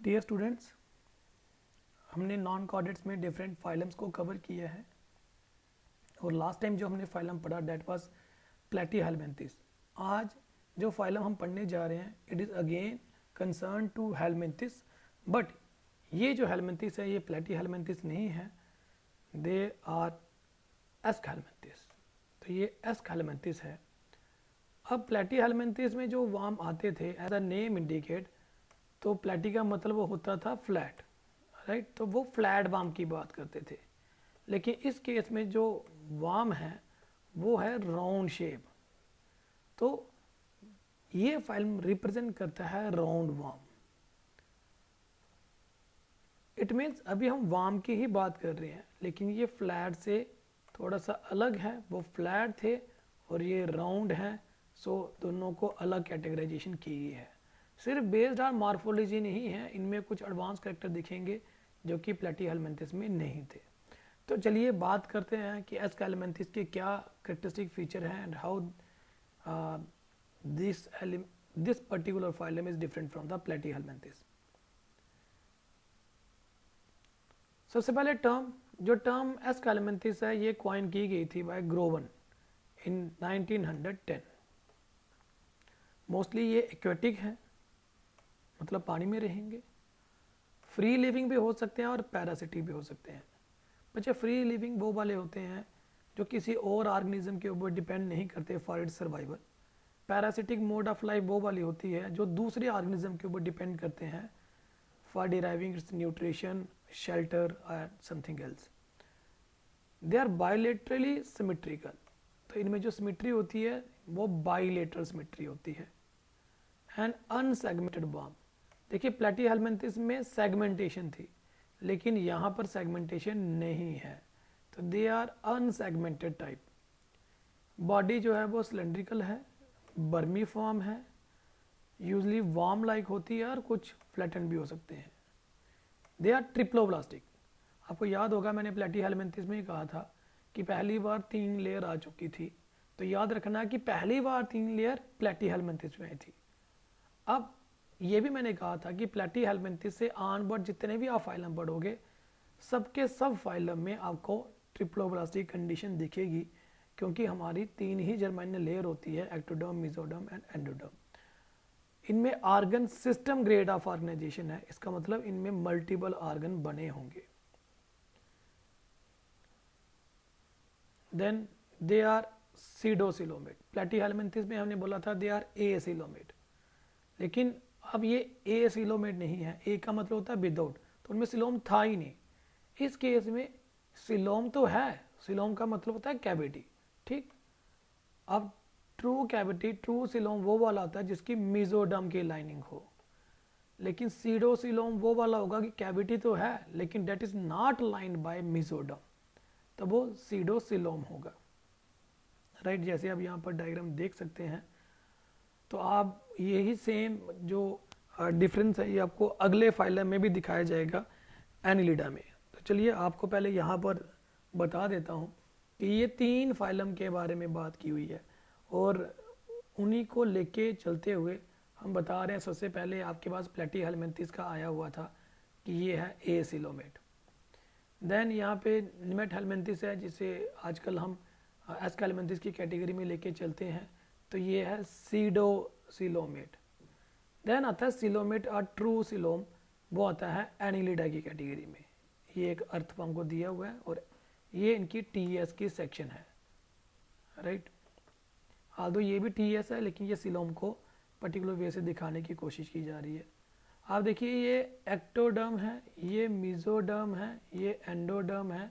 Dear students, हमने non chordates में different phylums को कवर किया है और लास्ट टाइम जो हमने फाइलम पढ़ा डेट वाज प्लेटीहेलमिन्थिस। आज जो फाइलम हम पढ़ने जा रहे हैं it is again concern to helminthes, but ये जो हेलमिन्थिस है ये प्लेटीहेलमिन्थिस नहीं है, दे आर एस्कहेलमिन्थिस। तो ये एस्कहेलमिन्थिस है। अब प्लेटीहेलमिन्थिस में जो वार्म आते थे एज अ नेम इंडिकेट, तो प्लेटी का मतलब वो होता था फ्लैट, राइट। तो वो फ्लैट वार्म की बात करते थे, लेकिन इस केस में जो वार्म है वो है राउंड शेप। तो ये फाइल रिप्रेजेंट करता है राउंड वार्म। इट मीन्स अभी हम वार्म की ही बात कर रहे हैं, लेकिन ये फ्लैट से थोड़ा सा अलग है। वो फ्लैट थे और ये राउंड है, सो दोनों को अलग कैटेगराइजेशन की गई है। सिर्फ बेस्ड ऑन मॉर्फोलॉजी नहीं है, इनमें कुछ एडवांस कैरेक्टर दिखेंगे जो कि प्लेटीहेलमिन्थिस में नहीं थे। तो चलिए बात करते हैं कि एस्कहेलमिन्थिस के क्या कैरेक्टरिस्टिक फीचर हैं and how this particular phylum is different from the platyhelminthes. सबसे पहले जो टर्म एस्कहेलमिन्थिस है ये कॉइन की गई थी बाय ग्रोवन इन 1910। मोस्टली ये एक्वेटिक है, मतलब पानी में रहेंगे। फ्री लिविंग भी हो सकते हैं और पैरासिटिक भी हो सकते हैं। बच्चे फ्री लिविंग वो वाले होते हैं जो किसी और ऑर्गेनिज्म के ऊपर डिपेंड नहीं करते for its survival. Parasitic mode of life वो वाली होती है जो दूसरे ऑर्गेनिज्म के ऊपर डिपेंड करते हैं for deriving its nutrition, shelter और something else. They are bilaterally symmetrical. तो इनमें जो सिमेट्री होती है वो बायलेटरल सिमेट्री होती है। And unsegmented warm. देखिए प्लेटीहेलमिन्थिस में सेगमेंटेशन थी, लेकिन यहाँ पर सेगमेंटेशन नहीं है, तो they are unsegmented type. Body जो है वो सिलेंड्रिकल है, बर्मी फॉर्म है, यूजली वार्म लाइक होती है और कुछ फ्लैटन भी हो सकते हैं। They are triploblastic. आपको याद होगा मैंने प्लेटीहेलमिन्थिस में ही कहा था कि पहली बार 3 लेयर आ चुकी थी, तो याद रखना कि पहली बार 3 लेयर प्लेटीहेलमिन्थिस में आई थी। अब ये भी मैंने कहा था कि प्लेटीहेलमिन्थिस से ऑनवर्ड जितने भी आप फाइलम पढ़ोगे सबके सब फाइलम में आपको ट्रिप्लोब्लास्टिक कंडीशन दिखेगी, क्योंकि हमारी 3 ही जर्मिनल लेयर होती है, एक्टोडर्म, मेसोडर्म एंड एंडोडर्म। इनमें organ system grade of organisation है, इसका मतलब इनमें मल्टीपल ऑर्गन बने होंगे। Then they are सीडोसिलोमेट। प्लेटीहेलमिन्थिस में हमने बोला था दे आर एसिलोमेट, लेकिन अब ये एसिलोमेट नहीं है। ए का मतलब होता है विदाउट, तो उनमें सिलोम था ही नहीं। इस केस में सिलोम तो है, सिलोम का मतलब होता है कैविटी, ठीक। अब ट्रू कैविटी, ट्रू सिलोम वो वाला होता है जिसकी मेसोडर्म की लाइनिंग हो, लेकिन सीडोसिलोम वो वाला होगा कि कैविटी तो है लेकिन that is not lined by mesoderm, तब वो सीडोसिलोम होगा, राइट। जैसे आप यहाँ पर डायग्राम देख सकते हैं, तो आप यही सेम जो डिफरेंस है ये आपको अगले फाइलम में भी दिखाया जाएगा एनिलिडा में। तो चलिए आपको पहले यहाँ पर बता देता हूँ कि ये 3 फाइलम के बारे में बात की हुई है और उन्हीं को लेके चलते हुए हम बता रहे हैं। सबसे पहले आपके पास प्लेटीहेलमिन्थिस का आया हुआ था कि ये है एसिलोमेट। देन यहाँ पे निमेटहेलमिन्थिस है जिसे आजकल हम एस्कहेलमिन्थिस की कैटेगरी में लेके चलते हैं, तो ये है सीडोसिलोमेट। देन आता है सिलोमेट और ट्रू सिलोम, वो आता है एनिलिडा की कैटेगरी में। ये एक अर्थ फॉर्म को दिया हुआ है और ये इनकी टीएस की सेक्शन है, राइट। आल्दो ये भी टीएस है, लेकिन ये सिलोम को पर्टिकुलर वे से दिखाने की कोशिश की जा रही है। आप देखिए ये एक्टोडर्म है, ये मेसोडर्म है, ये एंडोडर्म है।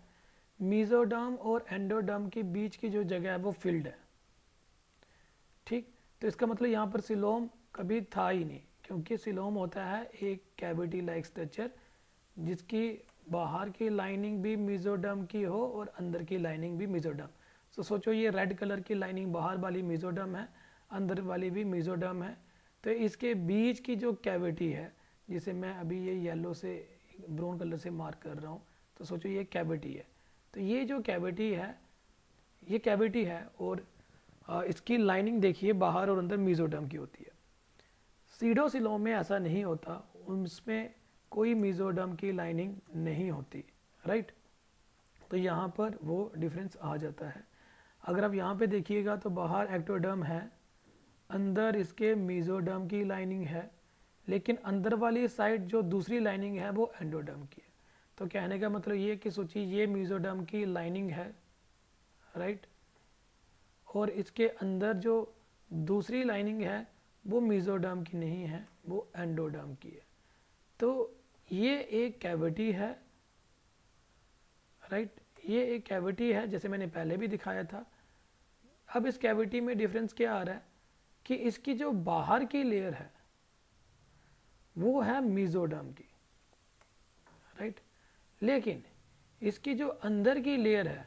मेसोडर्म और एंडोडर्म के बीच की जो जगह है वो फिल्ड है, ठीक। तो इसका मतलब यहाँ पर सिलोम कभी था ही नहीं, क्योंकि सिलोम होता है एक कैविटी लाइक स्ट्रक्चर जिसकी बाहर की लाइनिंग भी मेसोडर्म की हो और अंदर की लाइनिंग भी मेसोडर्म। तो सोचो ये रेड कलर की लाइनिंग बाहर वाली मेसोडर्म है, अंदर वाली भी मेसोडर्म है। तो इसके बीच की जो कैविटी है, जिसे मैं अभी ये येलो से ब्राउन कलर से मार्क कर रहा हूँ, तो सोचो ये कैविटी है। तो ये जो कैविटी है ये कैविटी है और इसकी लाइनिंग देखिए बाहर और अंदर मेसोडर्म की होती है। सीडोसिलोम में ऐसा नहीं होता, उसमें कोई मीजोडर्म की लाइनिंग नहीं होती, राइट। तो यहाँ पर वो डिफरेंस आ जाता है। अगर आप यहाँ पे देखिएगा तो बाहर एक्टोडर्म है, अंदर इसके मीजोडर्म की लाइनिंग है, लेकिन अंदर वाली साइड जो दूसरी लाइनिंग है वो एंडोडर्म की है। तो कहने का मतलब ये कि सोचिए ये मीजोडर्म की लाइनिंग है, राइट, और इसके अंदर जो दूसरी लाइनिंग है वो मीजोडर्म की नहीं है, वो एंडोडर्म की है। तो ये एक कैविटी है, राइट, ये एक कैविटी है जैसे मैंने पहले भी दिखाया था। अब इस कैविटी में डिफरेंस क्या आ रहा है कि इसकी जो बाहर की लेयर है वो है मीजोडर्म की, राइट, लेकिन इसकी जो अंदर की लेयर है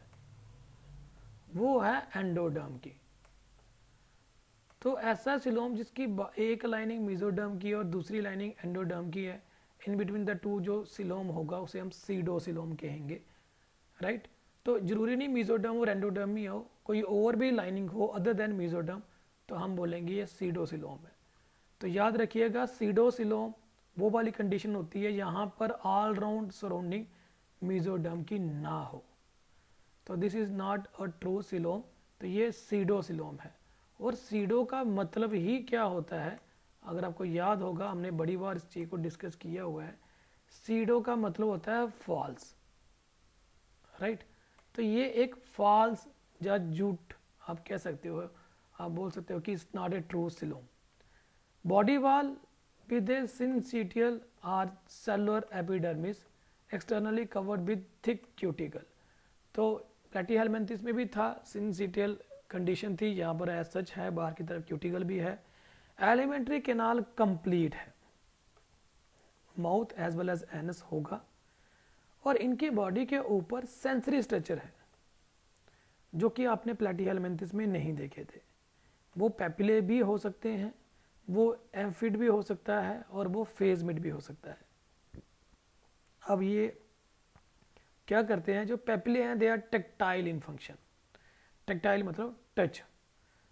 वो है एंडोडर्म की। तो ऐसा सिलोम जिसकी एक लाइनिंग मीजोडर्म की और दूसरी लाइनिंग एंडोडर्म की है, इन बिटवीन द टू जो सिलोम होगा उसे हम सीडोसिलोम कहेंगे, राइट। तो जरूरी नहीं मीजोडर्म और एंडोडर्म ही हो, कोई और भी लाइनिंग हो अदर देन मीजोडर्म, तो हम बोलेंगे ये सीडोसिलोम है। तो याद रखिएगा सीडोसिलोम वो वाली कंडीशन होती है यहाँ पर ऑल राउंड सराउंडिंग मीजोडर्म की ना हो, तो this is not a true coelom, तो ये सीडोसिलोम है। और सीडो का मतलब ही क्या होता है, अगर आपको याद होगा हमने बड़ी बार इस चीज़ को डिस्कस किया हुआ है, सीडो का मतलब होता है फॉल्स, राइट। तो ये एक फॉल्स या झूठ आप कह सकते हो, आप बोल सकते हो कि it's not a true coelom. Body wall with a syncytial or cellular epidermis externally covered with thick cuticle। तो प्लेटीहेलमिन्थेस में भी था syncytial कंडीशन थी, यहाँ पर एज सच है, बाहर की तरफ क्यूटिकल भी है। एलिमेंट्री कैनाल कंप्लीट है, mouth as well as anus होगा, और इनकी बॉडी के ऊपर सेंसरी स्ट्रक्चर है जो कि आपने प्लेटीहेलमिन्थेस में नहीं देखे थे। वो पेपिले भी हो सकते हैं, वो एम्फिड भी हो सकता है, और वो फेजमिड भी हो सकता है। अब ये क्या करते हैं, जो पेपिले हैं they are tactile in function. Tactile मतलब टच,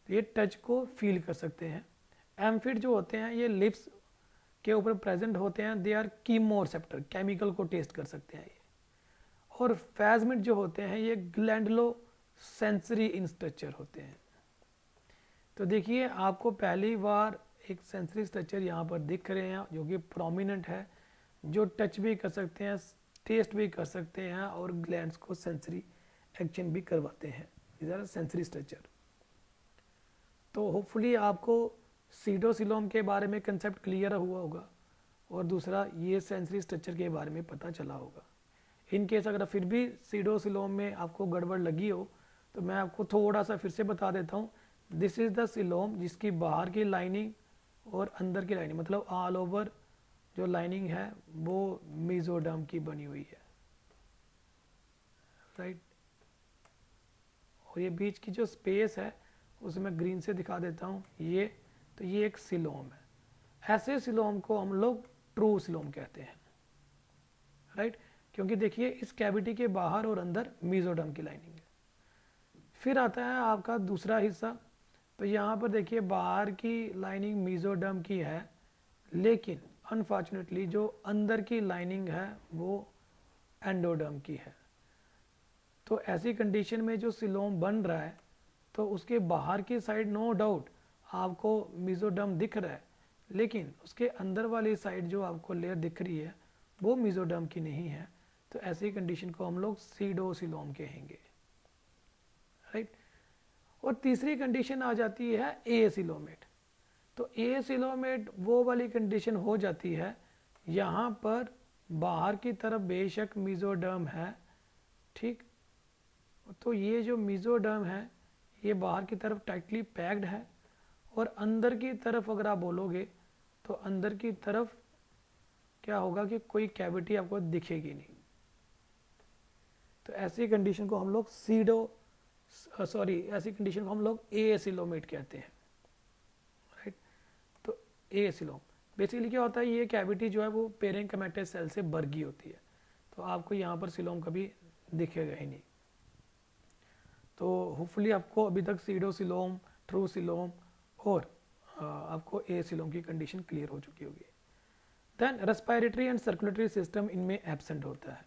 तो ये टच को फील कर सकते हैं। एम्फिड जो होते हैं ये लिप्स के ऊपर प्रेजेंट होते हैं, दे आर कीमोरिसेप्टर, केमिकल को टेस्ट कर सकते हैं ये। और फेजमिड जो होते हैं ये ग्लैंडुलो सेंसरी इन स्ट्रक्चर होते हैं। तो देखिए आपको पहली बार एक सेंसरी स्ट्रक्चर यहाँ पर दिख रहे हैं जो कि प्रोमिनेंट है, जो टच भी कर सकते हैं, टेस्ट भी कर सकते हैं, और ग्लैंड्स को सेंसरी एक्शन भी करवाते हैं। these are sensory structure. तो होपफुली आपको सीडोसिलोम के बारे में कंसेप्ट क्लियर हुआ होगा, और दूसरा ये सेंसरी स्ट्रक्चर के बारे में पता चला होगा। इन केस अगर फिर भी सीडोसिलोम में आपको गड़बड़ लगी हो तो मैं आपको थोड़ा सा फिर से बता देता हूँ। दिस इज़ द सिलोम जिसकी बाहर की लाइनिंग और अंदर की लाइनिंग मतलब ऑल ओवर जो लाइनिंग है वो मीजोडर्म की बनी हुई है, राइट। और ये बीच की जो स्पेस है उसे मैं ग्रीन से दिखा देता हूँ, ये तो ये एक सिलोम है। ऐसे सिलोम को हम लोग ट्रू सिलोम कहते हैं, राइट, क्योंकि देखिए इस कैविटी के बाहर और अंदर मीजोडर्म की लाइनिंग है। फिर आता है आपका दूसरा हिस्सा, तो यहाँ पर देखिए बाहर की लाइनिंग मीजोडर्म की है, लेकिन अनफॉर्चुनेटली जो अंदर की लाइनिंग है वो एंडोडर्म की है। तो ऐसी कंडीशन में जो सिलोम बन रहा है तो उसके बाहर की साइड नो डाउट आपको मीजोडर्म दिख रहा है, लेकिन उसके अंदर वाली साइड जो आपको लेयर दिख रही है वो मीजोडर्म की नहीं है। तो ऐसी कंडीशन को हम लोग सीडोसिलोम कहेंगे, राइट। और तीसरी कंडीशन आ जाती है एसिलोमेट। तो एसिलोमेट वो वाली कंडीशन हो जाती है यहाँ पर बाहर की तरफ बेशक मीजोडर्म है, ठीक, तो ये जो मीजोडर्म है ये बाहर की तरफ टाइटली पैक्ड है, और अंदर की तरफ अगर आप बोलोगे तो अंदर की तरफ क्या होगा कि कोई कैविटी आपको दिखेगी नहीं। तो ऐसी कंडीशन को हम लोग ऐसी कंडीशन को हम लोग एसिलोमेट कहते हैं, राइट। तो एसिलोम बेसिकली क्या होता है, ये कैविटी जो है वो पेरेंकाइमेटस सेल से भर गई होती है, तो आपको यहाँ पर सिलोम कभी दिखेगा ही नहीं। तो होपफुली आपको अभी तक सीडोसिलोम, ट्रू सिलोम और आपको एसिलोम की कंडीशन क्लियर हो चुकी होगी। Then respiratory and circulatory system इनमें एब्सेंट होता है,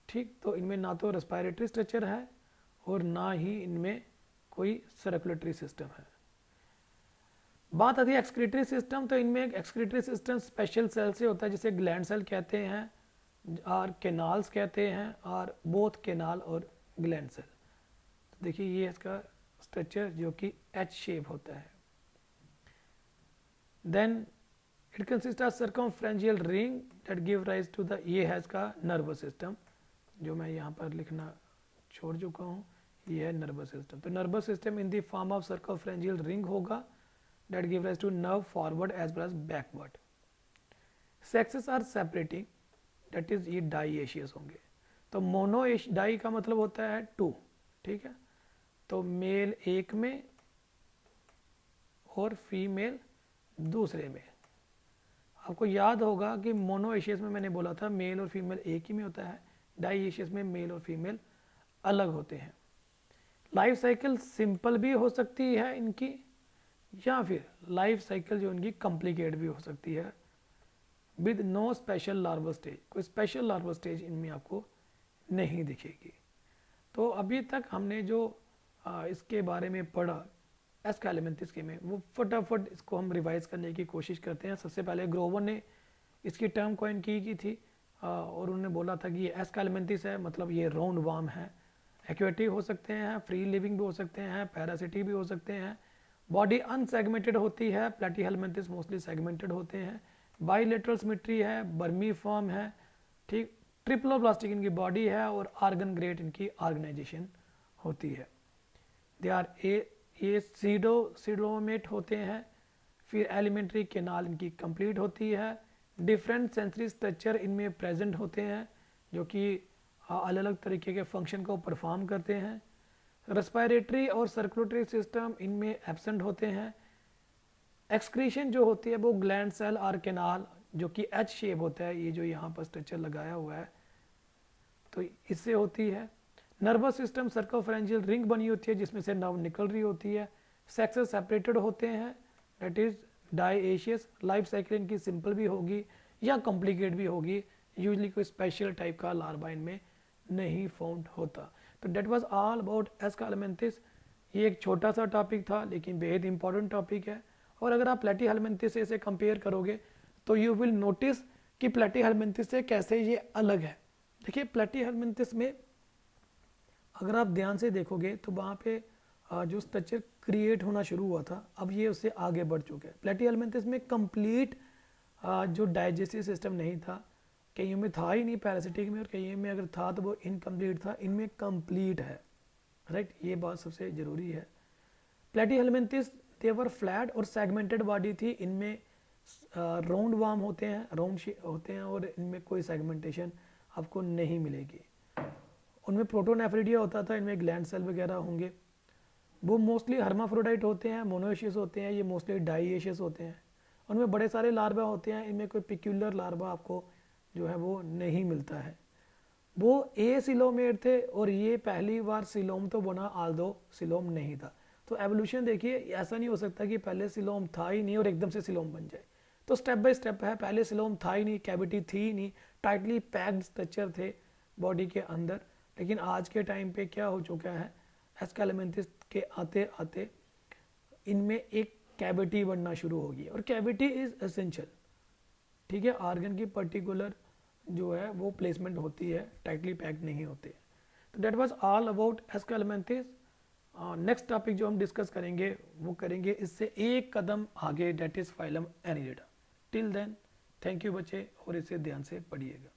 ठीक। तो इनमें ना तो रेस्पिरेटरी स्ट्रक्चर है और ना ही इनमें कोई सर्कुलेटरी सिस्टम है। बात आती है एक्सक्रीटरी सिस्टम, तो इनमें एक एक्सक्रीटरी सिस्टम स्पेशल सेल से होता है जिसे ग्लैंड सेल कहते हैं और केनाल्स कहते हैं, और बोथ केनाल और ग्लैंड सेल। तो देखिए ये इसका स्ट्रक्चर जो कि एच शेप होता है। Then it consist of circumferential ring that give rise to the, ये है इसका नर्वस सिस्टम, जो मैं यहाँ पर लिखना छोड़ चुका हूँ, ये है नर्वस सिस्टम। तो nervous system in the form of circumferential ring होगा that give rise to nerve forward as well as backward. Sexes are separating, that is ये डाइएशियस होंगे। तो मोनो डाई का मतलब होता है 2, ठीक है। तो मेल एक में और फीमेल दूसरे में। आपको याद होगा कि मोनो एशियस में मैंने बोला था मेल और फीमेल एक ही में होता है, डाई एशियस में मेल और फीमेल अलग होते हैं। लाइफ साइकिल सिंपल भी हो सकती है इनकी, या फिर लाइफ साइकिल जो इनकी कॉम्प्लिकेट भी हो सकती है with no special larva stage. कोई स्पेशल लार्वा स्टेज इनमें आपको नहीं दिखेगी। तो अभी तक हमने जो इसके बारे में पढ़ा एस्केलेमेंथिस के में, वो फटाफट इसको हम रिवाइज करने की कोशिश करते हैं। सबसे पहले ग्रोवर ने इसकी टर्म कॉइन की थी और उन्होंने बोला था कि ये एस्केलेमेंथिस है, मतलब ये राउंड वार्म है। एक्वेटिक हो सकते हैं, फ्री लिविंग भी हो सकते हैं, पैरासिटिक भी हो सकते हैं। बॉडी अनसेगमेंटेड होती है, प्लेटीहेलमिंथिस मोस्टली सेगमेंटेड होते हैं। बाइलेटरल सिमेट्री है, बर्मी फॉर्म है, ठीक। ट्रिप्लोब्लास्टिक इनकी बॉडी है और आर्गन ग्रेट इनकी ऑर्गेनाइजेशन होती है। दे आर ये सीडोमेट होते हैं। फिर एलिमेंट्री केनाल इनकी कंप्लीट होती है। डिफरेंट सेंसरी स्ट्रक्चर इनमें प्रेजेंट होते हैं जो कि अलग अलग तरीके के फंक्शन को परफॉर्म करते हैं। रेस्पिरेटरी और सर्कुलेटरी सिस्टम इनमें एब्सेंट होते हैं। एक्सक्रीशन जो होती है वो ग्लैंड सेल और केनाल जो कि एच शेप होता है, ये जो यहाँ पर स्ट्रक्चर लगाया हुआ है, तो इससे होती है। नर्वस सिस्टम सर्कमफ्रेंशियल रिंग बनी होती है जिसमें से नर्व निकल रही होती है। सेक्सेस सेपरेटेड होते हैं, दैट इज डाइएशियस। लाइफ साइकिल इनकी सिंपल भी होगी या कॉम्प्लिकेट भी होगी, यूजली कोई स्पेशल टाइप का लार्वा इनमें नहीं फाउंड होता। तो डेट वाज ऑल अबाउट एस्केलेमेंथिस। ये एक छोटा सा टॉपिक था लेकिन बेहद इंपॉर्टेंट टॉपिक है। और अगर आप प्लेटीहेलमिंथिस से इसे कंपेयर करोगे तो यू विल नोटिस कि प्लेटीहेलमिंथिस से कैसे ये अलग है। देखिए प्लेटीहेलमिंथिस में अगर आप ध्यान से देखोगे तो वहाँ पे जो स्ट्रक्चर क्रिएट होना शुरू हुआ था अब ये उससे आगे बढ़ चुके हैं। प्लेटीहेलमिंथिस में कंप्लीट जो डाइजेस्टिव सिस्टम नहीं था, कईयों में था ही नहीं पैरासिटिक में, और कईयों में अगर था तो वो इनकम्प्लीट था, इनमें कंप्लीट है, राइट। ये बात सबसे ज़रूरी है। प्लेटीहेलमिंथिस देवर फ्लैट और सेगमेंटेड बॉडी थी, इनमें राउंड वार्म होते हैं, राउंड होते हैं और इनमें कोई सेगमेंटेशन आपको नहीं मिलेगी। उनमें प्रोटोनेफ्रिडिया होता था, इनमें ग्लैंड सेल वगैरह होंगे। वो मोस्टली हर्माफ्रोडाइट होते हैं, मोनोएशियस होते हैं, ये मोस्टली डाइएशियस होते हैं। उनमें बड़े सारे लार्वा होते हैं, इनमें कोई पिक्यूलर लार्वा आपको जो है वो नहीं मिलता है। वो ए सिलोमेट थे और ये पहली बार सिलोम तो बना, आल्दो सिलोम नहीं था। तो एवोल्यूशन देखिए, ऐसा नहीं हो सकता कि पहले सिलोम था ही नहीं और एकदम से सिलोम बन जाए। तो स्टेप बाय स्टेप है, पहले सिलोम था ही नहीं, कैविटी थी ही नहीं, टाइटली पैक्ड स्ट्रक्चर थे बॉडी के अंदर। लेकिन आज के टाइम पे क्या हो चुका है, एस्केलेमेंथिस के आते आते इनमें एक कैविटी बनना शुरू होगी और कैविटी इज एसेंशियल, ठीक है। ऑर्गन की पर्टिकुलर जो है वो प्लेसमेंट होती है, टाइटली पैक्ड नहीं होते। तो that was all about aschelminthes. Next topic जो हम डिस्कस करेंगे वो करेंगे इससे एक कदम आगे, that is phylum Annelida. Till then thank you बच्चे, और इसे ध्यान से पढ़िएगा।